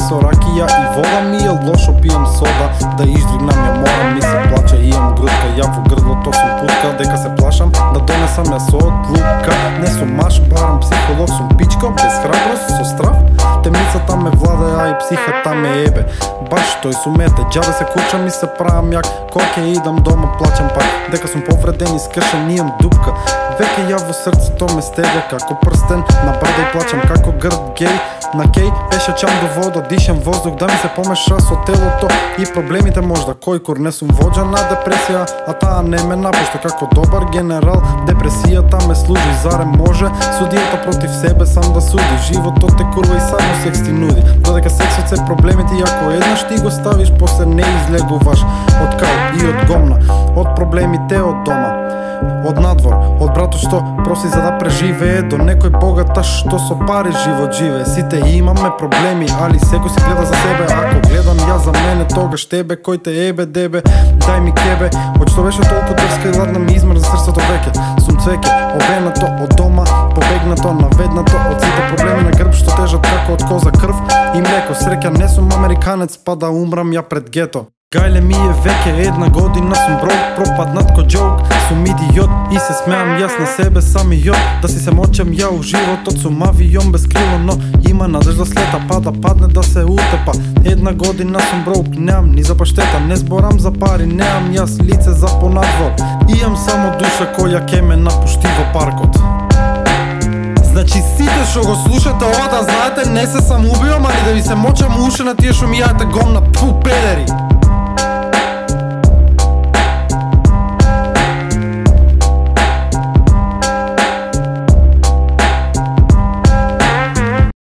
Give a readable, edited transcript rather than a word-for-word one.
со ракија и вода ми е лошо, пијам сода, да издригнам ја морам, ми се плаче, имам грудка, ја во грдлото сум путка, дека се плашам да донесам ја со одлука. Не сум маш, барам психолог, сум пичка, без храброст, со страв, темницата ме владае, а и психата ме ебе. Баш тој сумете, џабе се кучам и се правам јак, кога ќе идам дома плачам пак, дека сум повреден и скршен, имам дупка. Веќе ја во срцето ме стега како прстен, на брда и плачам како грд геј. На кеј пешачам до вода, дишам воздух да ми се помеша со телото и проблемите можда. Кој кур не сум воđа на депресија, а таа не ме напушта како добар генерал. Депресијата ме служи, зарем може судијата против себе сам да суди. Животот те курва и само секс ти нуди, додека сексот се проблемите и ако еднаш ти го ставиш, после не излегуваш од кал и од гомна, од проблемите од дома, од надвор, од братот што проси за да преживее, до некој богата што со пари живот живее. Сите имаме проблеми, али секој си гледа за себе. Ако гледам ја за мене, тогаш тебе кој те ебе дебе, дај ми кебе. Од што беше толку дрска и ладна ми измрза срцето веќе. Сум цвеќе, овенато од дома, побегнато, наведнато од сите проблеми на грб што тежат како од коза крв и млеко. Среќа не сум американец па да умрам ја пред гето. Гајле ми е веќе една година, сум брок, пропаднат ко џоук, сум идиот и се смеам јас на себе самиот. Да си се мочам ја у животот, сум авион без крило, но има надежда слета, па да падне да се утепа. Една година сум брок, неам ни за паштета, не зборам за пари, неам јас лице за понадвор. Имам само душа која ке ме напушти во паркот. Значи сите што го слушате ова да знаете, не се самоубивам, али да ви се мочам уши на тие што ми јаете гомна, педери.